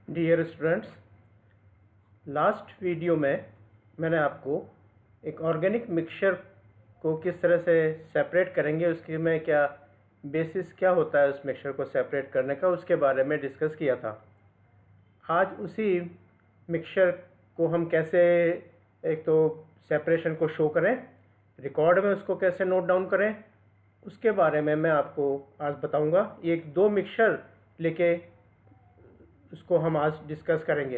Dear students, last video में मैंने आपको एक ऑर्गेनिक मिक्सचर को किस तरह से सेपरेट करेंगे, उसके में क्या बेसिस क्या होता है उस मिक्सचर को सेपरेट करने का, उसके बारे में डिस्कस किया था। आज उसी मिक्सचर को हम कैसे एक तो सेपरेशन को शो करें, रिकॉर्ड में उसको कैसे नोट डाउन करें, उसके बारे में मैं आपको आज बताऊंगा। एक दो मिक्सचर लेके उसको हम आज डिस्कस करेंगे।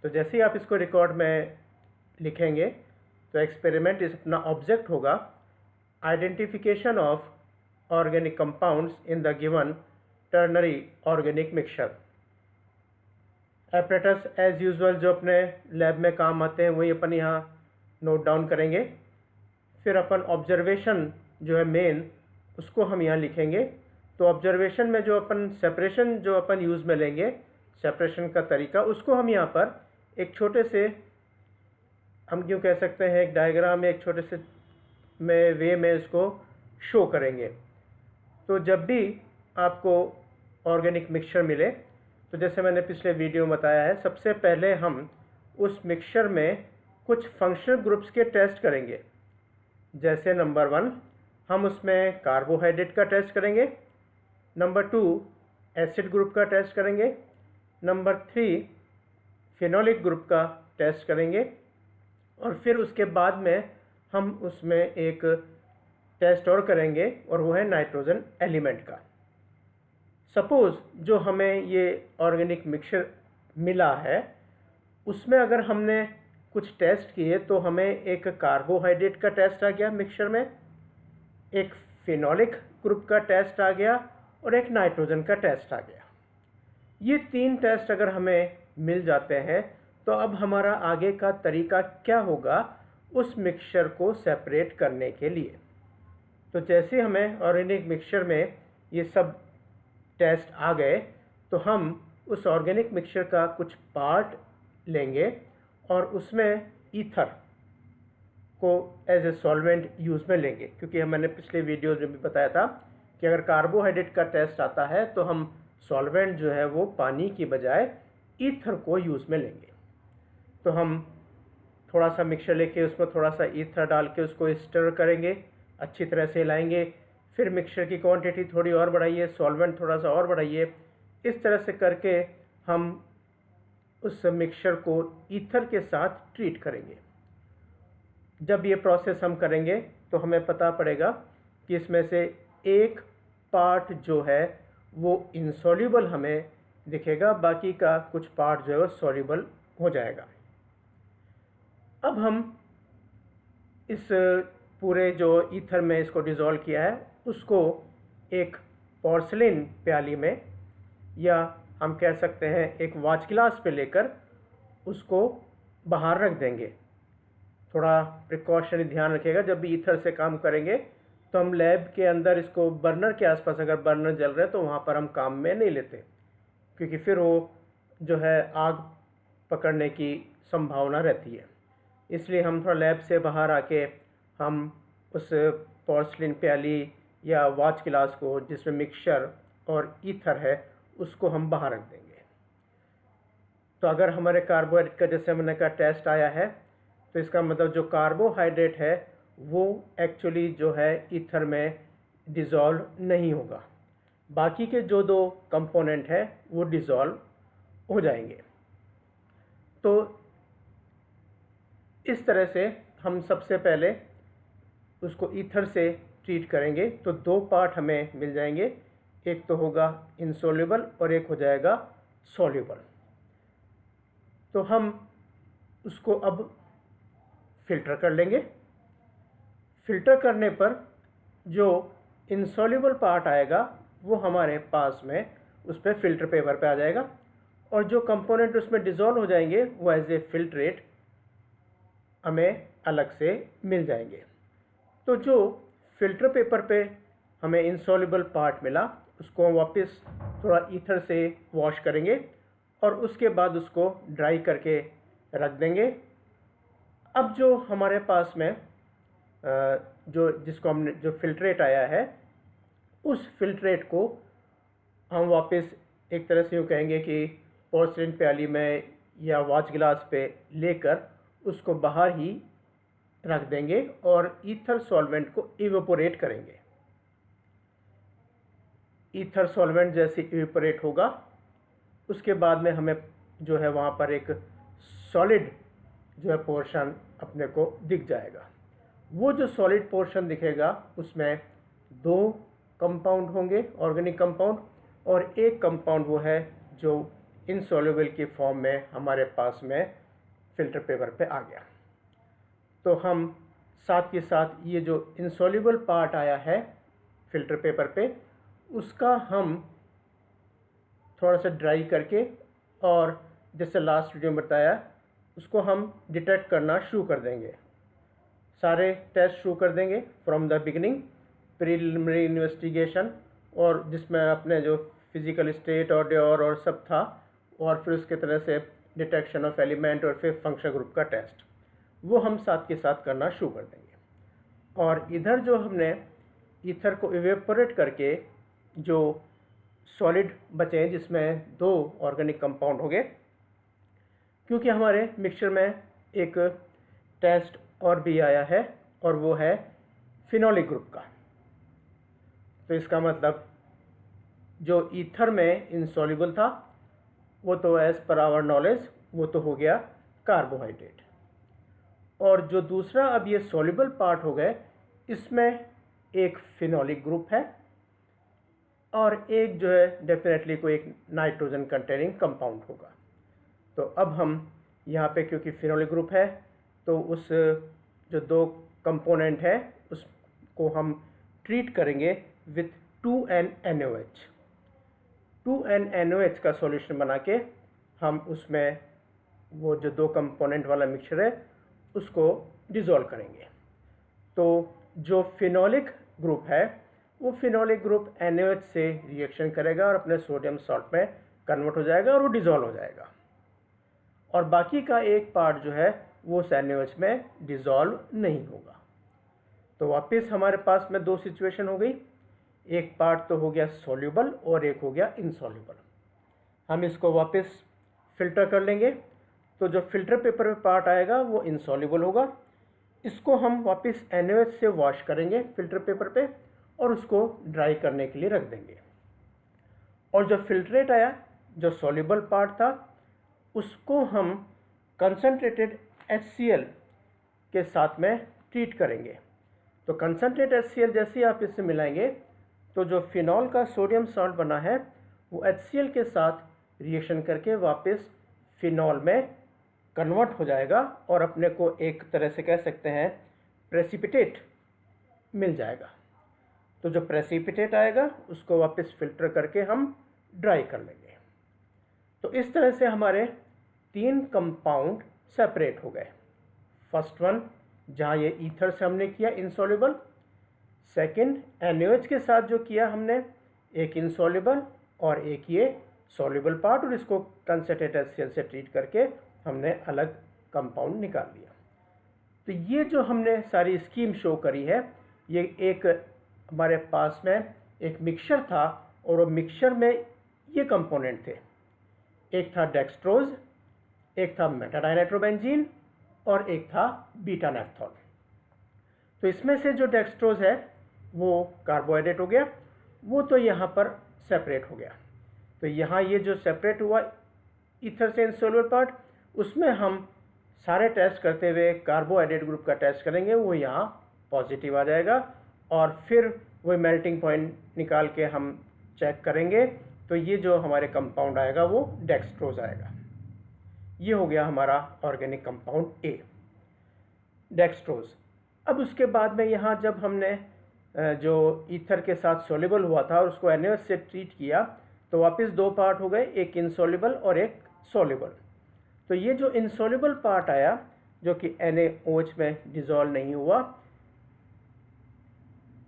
तो जैसे ही आप इसको रिकॉर्ड में लिखेंगे तो एक्सपेरिमेंट इस अपना ऑब्जेक्ट होगा identification of organic compounds in the given ternary organic mixture. Apparatus as usual जो अपने लैब में काम आते हैं वही अपन यहाँ नोट डाउन करेंगे। फिर अपन ऑब्जर्वेशन जो है मेन, उसको हम यहाँ लिखेंगे। तो ऑब्जर्वेशन में जो अपन सेपरेशन जो अपन यूज़ में लेंगे, सेपरेशन का तरीका, उसको हम यहाँ पर एक छोटे से, हम क्यों कह सकते हैं, एक डायग्राम में एक छोटे से वे में इसको शो करेंगे। तो जब भी आपको ऑर्गेनिक मिक्सचर मिले तो जैसे मैंने पिछले वीडियो में बताया है, सबसे पहले हम उस मिक्सचर में कुछ फंक्शनल ग्रुप्स के टेस्ट करेंगे। जैसे नंबर 1 हम उसमें कार्बोहाइड्रेट का टेस्ट करेंगे, नंबर 2 एसिड ग्रुप का टेस्ट करेंगे, नंबर 3 फिनोलिक ग्रुप का टेस्ट करेंगे, और फिर उसके बाद में हम उसमें एक टेस्ट और करेंगे और वो है नाइट्रोजन एलिमेंट का। सपोज़ जो हमें ये ऑर्गेनिक मिक्सचर मिला है उसमें अगर हमने कुछ टेस्ट किए तो हमें एक कार्बोहाइड्रेट का टेस्ट आ गया मिक्सचर में, एक फिनोलिक ग्रुप का टेस्ट आ गया और एक नाइट्रोजन का टेस्ट आ गया। ये 3 टेस्ट अगर हमें मिल जाते हैं तो अब हमारा आगे का तरीका क्या होगा उस मिक्सचर को सेपरेट करने के लिए। तो जैसे हमें ऑर्गेनिक मिक्सचर में ये सब टेस्ट आ गए तो हम उस ऑर्गेनिक मिक्सचर का कुछ पार्ट लेंगे और उसमें ईथर को एज ए सॉल्वेंट यूज़ में लेंगे, क्योंकि मैंने पिछले वीडियो में भी बताया था कि अगर कार्बोहाइड्रेट का टेस्ट आता है तो हम सॉल्वेंट जो है वो पानी की बजाय ईथर को यूज़ में लेंगे। तो हम थोड़ा सा मिक्सचर लेके उसमें थोड़ा सा ईथर डाल के उसको स्टर करेंगे, अच्छी तरह से हिलाएंगे। फिर मिक्सचर की क्वांटिटी थोड़ी और बढ़ाइए, सॉल्वेंट थोड़ा सा और बढ़ाइए। इस तरह से करके हम उस मिक्सचर को ईथर के साथ ट्रीट करेंगे। जब ये प्रोसेस हम करेंगे तो हमें पता पड़ेगा कि इसमें से एक पार्ट जो है वो इनसॉल्युबल हमें दिखेगा, बाकी का कुछ पार्ट जो है वो सॉल्युबल हो जाएगा। अब हम इस पूरे जो ईथर में इसको डिज़ोल्व किया है उसको एक पोर्सिलेन प्याली में, या हम कह सकते हैं एक वाच ग्लास पे लेकर उसको बाहर रख देंगे। थोड़ा प्रिकॉशनरी ध्यान रखिएगा, जब भी ईथर से काम करेंगे तो हम लैब के अंदर इसको बर्नर के आसपास, अगर बर्नर जल रहे हैं तो वहाँ पर हम काम में नहीं लेते, क्योंकि फिर वो जो है आग पकड़ने की संभावना रहती है। इसलिए हम थोड़ा लैब से बाहर आके हम उस पोर्सिलेन प्याली या वाच गिलास को जिसमें मिक्सचर और ईथर है उसको हम बाहर रख देंगे। तो अगर हमारे कार्बोहाइड्रेट का, जैसे हमने कहा, टेस्ट आया है तो इसका मतलब जो कार्बोहाइड्रेट है वो एक्चुअली जो है ईथर में डिज़ोल्व नहीं होगा, बाकी के जो 2 कंपोनेंट है वो डिज़ोल्व हो जाएंगे। तो इस तरह से हम सबसे पहले उसको ईथर से ट्रीट करेंगे तो 2 पार्ट हमें मिल जाएंगे, एक तो होगा इनसॉल्युबल और एक हो जाएगा सॉल्युबल। तो हम उसको अब फिल्टर कर लेंगे। फिल्टर करने पर जो इनसॉल्युबल पार्ट आएगा वो हमारे पास में उस पर फिल्टर पेपर पे आ जाएगा, और जो कंपोनेंट उसमें डिज़ोल्व हो जाएंगे वो एज ए फिल्ट्रेट हमें अलग से मिल जाएंगे। तो जो फिल्टर पेपर पे हमें इनसॉल्युबल पार्ट मिला उसको हम वापस थोड़ा ईथर से वॉश करेंगे और उसके बाद उसको ड्राई करके रख देंगे। अब जो हमारे पास में जिसको हमने जो फिल्ट्रेट आया है उस फिल्ट्रेट को हम वापस एक तरह से यूँ कहेंगे कि पोर्सिलेन प्याली में या वॉच ग्लास पे लेकर उसको बाहर ही रख देंगे और ईथर सॉल्वेंट को इवेपोरेट करेंगे। ईथर सॉल्वेंट जैसे इवेपोरेट होगा उसके बाद में हमें जो है वहाँ पर एक सॉलिड जो है पोर्शन अपने को दिख जाएगा। वो जो सॉलिड पोर्शन दिखेगा उसमें 2 कंपाउंड होंगे, ऑर्गेनिक कंपाउंड, और एक कंपाउंड वो है जो इनसॉल्युबल की फॉर्म में हमारे पास में फ़िल्टर पेपर पे आ गया। तो हम साथ के साथ ये जो इनसॉल्युबल पार्ट आया है फ़िल्टर पेपर पे उसका हम थोड़ा सा ड्राई करके और जैसे लास्ट वीडियो में बताया उसको हम डिटेक्ट करना शुरू कर देंगे। सारे टेस्ट शुरू कर देंगे from the beginning, preliminary investigation, और जिसमें अपने जो फिज़िकल स्टेट और ड्योर और सब था, और फिर उसके तरह से डिटेक्शन ऑफ एलिमेंट और फिर फंक्शन ग्रुप का टेस्ट, वो हम साथ के साथ करना शुरू कर देंगे। और इधर जो हमने ईथर को इवेपोरेट करके जो सॉलिड बचे जिसमें 2 ऑर्गेनिक कंपाउंड हो गए, क्योंकि हमारे मिक्सचर में एक टेस्ट और भी आया है और वो है फिनोलिक ग्रुप का। तो इसका मतलब जो ईथर में इनसॉल्युबल था वो तो एज पर आवर नॉलेज वो तो हो गया कार्बोहाइड्रेट, और जो दूसरा अब ये सॉल्युबल पार्ट हो गए इसमें एक फिनोलिक ग्रुप है और एक जो है डेफिनेटली कोई एक नाइट्रोजन कंटेनिंग कंपाउंड होगा। तो अब हम यहाँ पे क्योंकि फिनोलिक ग्रुप है तो उस जो 2 कंपोनेंट है उसको हम ट्रीट करेंगे विथ 2N-NaOH। 2N-NaOH का सॉल्यूशन बना के हम उसमें वो जो 2 कंपोनेंट वाला मिक्सचर है उसको डिज़ोल्व करेंगे। तो जो फिनोलिक ग्रुप है वो फिनोलिक ग्रुप NaOH से रिएक्शन करेगा और अपने सोडियम सॉल्ट में कन्वर्ट हो जाएगा और वो डिज़ोल्व हो जाएगा, और बाकी का एक पार्ट जो है वो उस NaOH में डिज़ोल्व नहीं होगा। तो वापस हमारे पास में 2 सिचुएशन हो गई, एक पार्ट तो हो गया सॉल्युबल और एक हो गया इनसॉल्युबल। हम इसको वापस फिल्टर कर लेंगे, तो जो फिल्टर पेपर पे पार्ट आएगा वो इनसॉल्युबल होगा। इसको हम वापस NaOH से वॉश करेंगे फिल्टर पेपर पे और उसको ड्राई करने के लिए रख देंगे। और जो फिल्ट्रेट आया जो सॉल्युबल पार्ट था उसको हम कंसनट्रेटेड HCl के साथ में ट्रीट करेंगे। तो कंसनट्रेटेड HCl जैसे ही आप इससे मिलाएंगे तो जो फिनॉल का सोडियम सॉल्ट बना है वो HCl के साथ रिएक्शन करके वापस फिनॉल में कन्वर्ट हो जाएगा और अपने को एक तरह से कह सकते हैं प्रेसिपिटेट मिल जाएगा। तो जो प्रेसिपिटेट आएगा उसको वापस फिल्टर करके हम ड्राई कर लेंगे। तो इस तरह से हमारे 3 कंपाउंड सेपरेट हो गए। फर्स्ट वन जहाँ ये ईथर से हमने किया इनसॉल्युबल, सेकंड NaOH के साथ जो किया हमने एक इनसॉल्युबल और एक ये सॉल्युबल पार्ट, और इसको कंसनट्रेटेड HCl से ट्रीट करके हमने अलग कंपाउंड निकाल लिया। तो ये जो हमने सारी स्कीम शो करी है ये एक हमारे पास में एक मिक्सचर था और वो मिक्सचर में ये कंपोनेंट थे, एक था डेक्सट्रोज, एक था मेटाडाइनाइट्रोबेंजीन और एक था बीटा नेफ्थॉल। तो इसमें से जो डेक्सट्रोज है वो कार्बोहाइड्रेट हो गया, वो तो यहाँ पर सेपरेट हो गया। तो यहाँ ये जो सेपरेट हुआ ईथर से इनसॉल्युबल पार्ट, उसमें हम सारे टेस्ट करते हुए कार्बोहाइड्रेट ग्रुप का टेस्ट करेंगे, वो यहाँ पॉजिटिव आ जाएगा, और फिर वही मेल्टिंग पॉइंट निकाल के हम चेक करेंगे तो ये जो हमारे कंपाउंड आएगा वो डेक्सट्रोज आएगा। ये हो गया हमारा ऑर्गेनिक कंपाउंड ए डेक्सट्रोज। अब उसके बाद में यहाँ जब हमने जो ईथर के साथ सॉल्युबल हुआ था और उसको NaOH से ट्रीट किया तो वापस 2 पार्ट हो गए, एक इनसॉल्युबल और एक सॉल्युबल। तो ये जो इनसॉल्युबल पार्ट आया जो कि NaOH में डिज़ोल्व नहीं हुआ,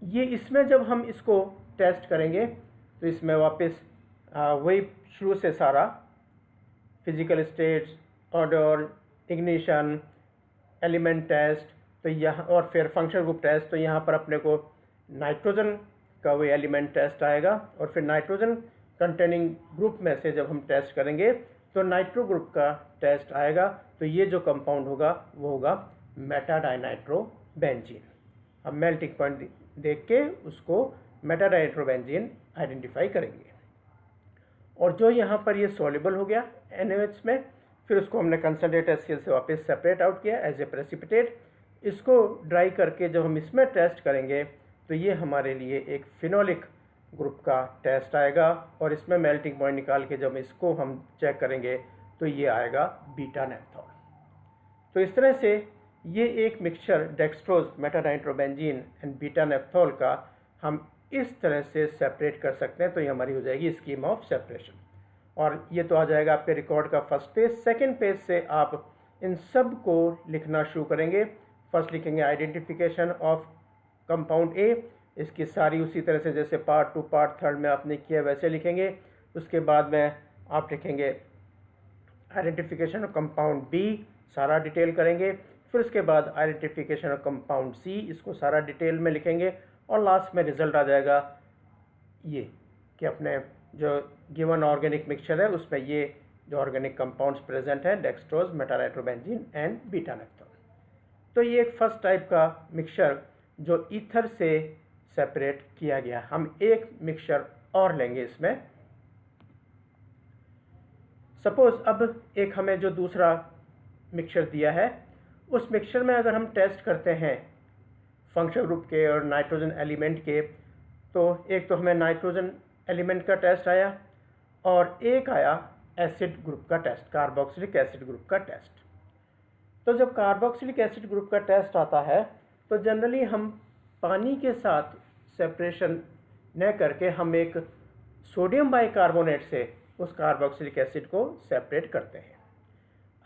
ये इसमें जब हम इसको टेस्ट करेंगे तो इसमें वापस वही शुरू से सारा physical states, order, ignition, element test, तो यहाँ और फिर फंक्शन ग्रुप टेस्ट, तो यहाँ पर अपने को नाइट्रोजन का वही एलिमेंट टेस्ट आएगा, और फिर नाइट्रोजन कंटेनिंग ग्रुप में से जब हम टेस्ट करेंगे तो नाइट्रो ग्रुप का टेस्ट आएगा, तो ये जो कंपाउंड होगा वो होगा मेटाडाइनाइट्रोबेंजीन। अब मेल्टिंग पॉइंट देख के उसको मेटाडाइनाइट्रोबेंजीन आइडेंटिफाई करेंगे। और जो यहाँ पर ये सॉल्युबल हो गया NaOH में, फिर उसको हमने कंसनट्रेट HCl से वापस सेपरेट आउट किया एज ए प्रेसिपिटेट। इसको ड्राई करके जब हम इसमें टेस्ट करेंगे तो ये हमारे लिए एक फिनोलिक ग्रुप का टेस्ट आएगा, और इसमें मेल्टिंग पॉइंट निकाल के जब इसको हम चेक करेंगे तो ये आएगा बीटा नेफ्थॉल। तो इस तरह से ये एक mixture dextrose, metadinitrobenzene and beta naphthol का हम इस तरह से सेपरेट कर सकते हैं। तो ये हमारी हो जाएगी स्कीम ऑफ सेपरेशन, और ये तो आ जाएगा आपके रिकॉर्ड का फर्स्ट पेज। सेकंड पेज से आप इन सब को लिखना शुरू करेंगे। फर्स्ट लिखेंगे आइडेंटिफिकेशन ऑफ कंपाउंड ए, इसकी सारी उसी तरह से जैसे पार्ट 2 पार्ट 3 में आपने किया वैसे लिखेंगे। उसके बाद में आप लिखेंगे आइडेंटिफिकेशन ऑफ कंपाउंड बी, सारा डिटेल करेंगे। फिर उसके बाद आइडेंटिफिकेशन ऑफ कंपाउंड सी, इसको सारा डिटेल में लिखेंगे। और लास्ट में रिजल्ट आ जाएगा ये कि अपने जो गिवन ऑर्गेनिक मिक्सचर है उसमें ये जो ऑर्गेनिक कंपाउंड्स प्रेजेंट हैं, dextrose, metadinitrobenzene and beta naphthol. तो ये एक फर्स्ट टाइप का मिक्सचर जो ईथर से सेपरेट किया गया। हम एक मिक्सचर और लेंगे इसमें। सपोज अब एक हमें जो दूसरा मिक्सचर दिया है, उस मिक्सचर में अगर हम टेस्ट करते हैं फंक्शनल ग्रुप के और नाइट्रोजन एलिमेंट के, तो एक तो हमें नाइट्रोजन एलिमेंट का टेस्ट आया और एक आया एसिड ग्रुप का टेस्ट, कार्बोक्सिलिक एसिड ग्रुप का टेस्ट। तो जब कार्बोक्सिलिक एसिड ग्रुप का टेस्ट आता है तो जनरली हम पानी के साथ सेपरेशन न करके हम एक सोडियम बाइकार्बोनेट से उस कार्बोक्सिलिक एसिड को सेपरेट करते हैं।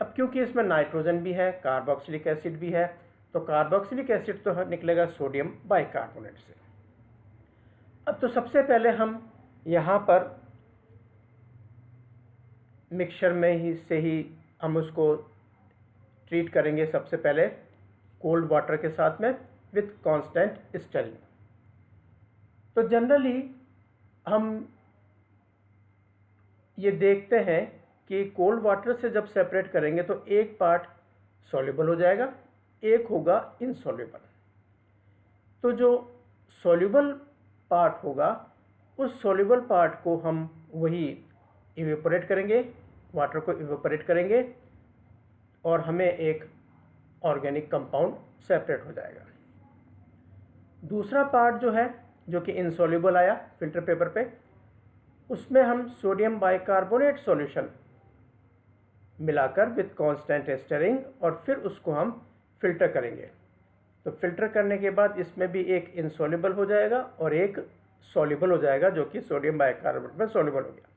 अब क्योंकि इसमें नाइट्रोजन भी है, कार्बोक्सिलिक एसिड भी है, तो कार्बोक्सिलिक एसिड तो निकलेगा सोडियम बाइकार्बोनेट से। अब तो सबसे पहले हम यहाँ पर मिक्सचर में ही हम उसको ट्रीट करेंगे सबसे पहले कोल्ड वाटर के साथ में विथ कांस्टेंट स्टरिंग। तो जनरली हम ये देखते हैं कि कोल्ड वाटर से जब सेपरेट करेंगे तो एक पार्ट सॉल्युबल हो जाएगा, एक होगा इनसॉल्युबल। तो जो सॉल्युबल पार्ट होगा उस सॉल्युबल पार्ट को हम वही इवेपोरेट करेंगे, वाटर को इवेपोरेट करेंगे और हमें एक ऑर्गेनिक कंपाउंड सेपरेट हो जाएगा। दूसरा पार्ट जो है जो कि इनसॉल्युबल आया फिल्टर पेपर पे, उसमें हम सोडियम बाइकार्बोनेट सॉल्यूशन मिलाकर विथ कांस्टेंट स्टरिंग और फिर उसको हम फिल्टर करेंगे। तो फिल्टर करने के बाद इसमें भी एक इनसॉल्युबल हो जाएगा और एक सॉल्युबल हो जाएगा जो कि सोडियम बाइकार्बोनेट में सॉल्युबल हो गया।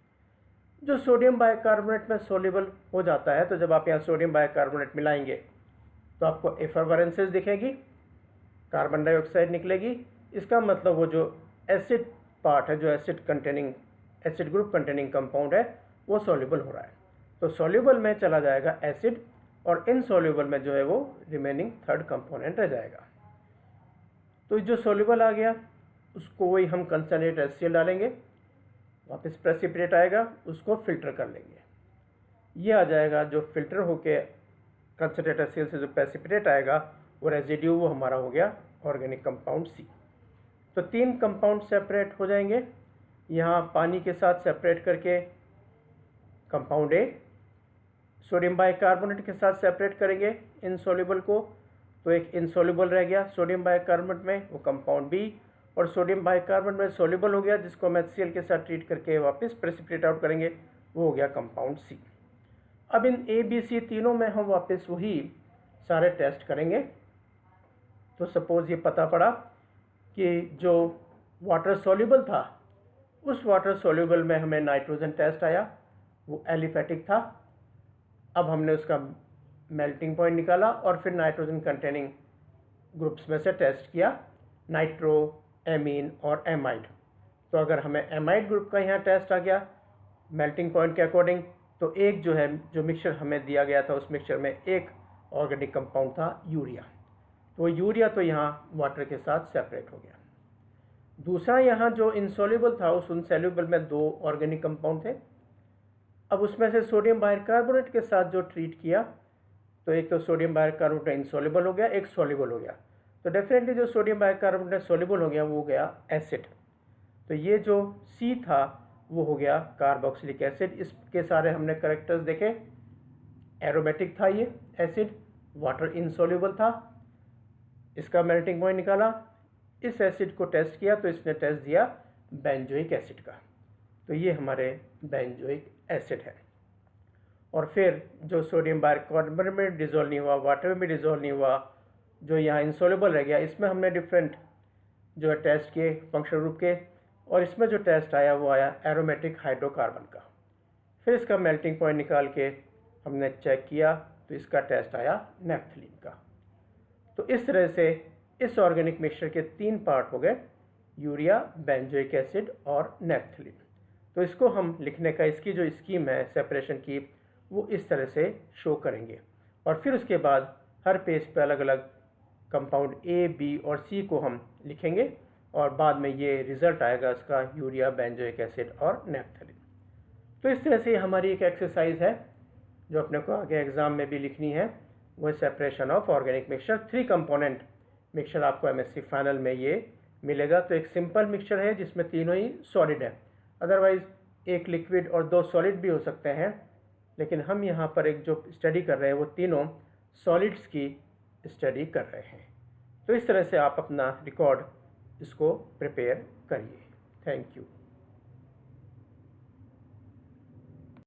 जो सोडियम बाइकार्बोनेट में सॉल्युबल हो जाता है, तो जब आप यहाँ सोडियम बाइकार्बोनेट मिलाएंगे तो आपको एफरवेरेंसेस दिखेगी, कार्बन डाइऑक्साइड निकलेगी। इसका मतलब वो जो एसिड पार्ट है, जो एसिड ग्रुप कंटेनिंग कंपाउंड है, वो सॉल्युबल हो रहा है। तो सॉल्युबल में चला जाएगा एसिड और इनसॉल्युबल में जो है वो रिमेनिंग थर्ड कंपोनेंट रह जाएगा। तो जो सॉल्युबल आ गया उसको वही हम कंसनट्रेट HCl डालेंगे, वापस प्रेसिपिटेट आएगा, उसको फिल्टर कर लेंगे। ये आ जाएगा जो फिल्टर होके कंसनट्रेट HCl से जो प्रेसिपिटेट आएगा वो रेजिड्यू, वो हमारा हो गया ऑर्गेनिक कंपाउंड C। तो 3 कंपाउंड सेपरेट हो जाएंगे। यहाँ पानी के साथ सेपरेट करके कंपाउंड A, सोडियम बाइकार्बोनेट के साथ सेपरेट करेंगे इनसॉल्युबल को, तो एक इनसॉल्युबल रह गया सोडियम बाइकार्बोनेट में, वो कंपाउंड B। और सोडियम बाइकार्बोनेट में सॉल्युबल हो गया जिसको हम HCl के साथ ट्रीट करके वापस प्रेसिपिटेट आउट करेंगे, वो हो गया कंपाउंड C। अब इन A, B, C तीनों में हम वापस वही सारे टेस्ट करेंगे। तो सपोज ये पता पड़ा कि जो वाटर सॉल्युबल था उस वाटर सॉल्युबल में हमें नाइट्रोजन टेस्ट आया, वो एलिफेटिक था। अब हमने उसका मेल्टिंग पॉइंट निकाला और फिर नाइट्रोजन कंटेनिंग ग्रुप्स में से टेस्ट किया, नाइट्रो, एमीन और एमाइड। तो अगर हमें एमाइड ग्रुप का यहाँ टेस्ट आ गया मेल्टिंग पॉइंट के अकॉर्डिंग, तो एक जो है जो मिक्सचर हमें दिया गया था उस मिक्सचर में एक ऑर्गेनिक कंपाउंड था यूरिया, तो यूरिया तो यहाँ वाटर के साथ सेपरेट हो गया। दूसरा यहाँ जो इनसॉल्युबल था उस इनसॉल्युबल में 2 ऑर्गेनिक कंपाउंड थे, अब उसमें से सोडियम बाइकार्बोनेट के साथ जो ट्रीट किया, तो एक तो सोडियम बाइकार्बोनेट इनसॉल्युबल हो गया, एक सॉल्युबल हो गया। तो डेफिनेटली जो सोडियम बाइकार्बोनेट सॉल्युबल हो गया वो हो गया एसिड। तो ये जो C था वो हो गया कार्बोक्सिलिक एसिड। इसके सारे हमने करेक्टर्स देखे। एरोमेटिक था ये एसिड, वाटर इनसॉल्युबल था, इसका मेल्टिंग पॉइंट निकाला, इस एसिड को टेस्ट किया तो इसने टेस्ट दिया बेंजोइक एसिड का। तो ये हमारे बेंजोइक एसिड है। और फिर जो सोडियम बाइकार्बोनेट में डिजोल्व नहीं हुआ, वाटर में भी डिजोल्व नहीं हुआ, जो यहाँ इंसॉल्युबल रह गया, इसमें हमने डिफरेंट जो है टेस्ट किए फंक्शनल ग्रुप के, और इसमें जो टेस्ट आया वो आया एरोमेटिक हाइड्रोकार्बन का। फिर इसका मेल्टिंग पॉइंट निकाल के हमने चेक किया तो इसका टेस्ट आया नेफ्थलीन का। तो इस तरह से इस ऑर्गेनिक मिक्सचर के 3 पार्ट हो गए, यूरिया, बेंजोइक एसिड और नेफ्थलीन। तो इसको हम लिखने का, इसकी जो स्कीम है सेपरेशन की, वो इस तरह से शो करेंगे। और फिर उसके बाद हर पेज पे अलग अलग कंपाउंड A, B और C को हम लिखेंगे और बाद में ये रिजल्ट आएगा इसका, यूरिया, बेंजोइक एसिड और नेफ्थलीन। तो इस तरह से हमारी एक एक्सरसाइज है जो अपने को आगे एग्जाम में भी लिखनी है, वो separation of organic mixture. 3 component mixture आपको MSc फाइनल में ये मिलेगा। तो एक सिंपल मिक्सचर है जिसमें तीनों ही सॉलिड है, अदरवाइज एक लिक्विड और 2 सॉलिड भी हो सकते हैं, लेकिन हम यहाँ पर एक जो स्टडी कर रहे हैं वो तीनों सॉलिड्स की स्टडी कर रहे हैं। तो इस तरह से आप अपना रिकॉर्ड इसको प्रिपेयर करिए। Thank you.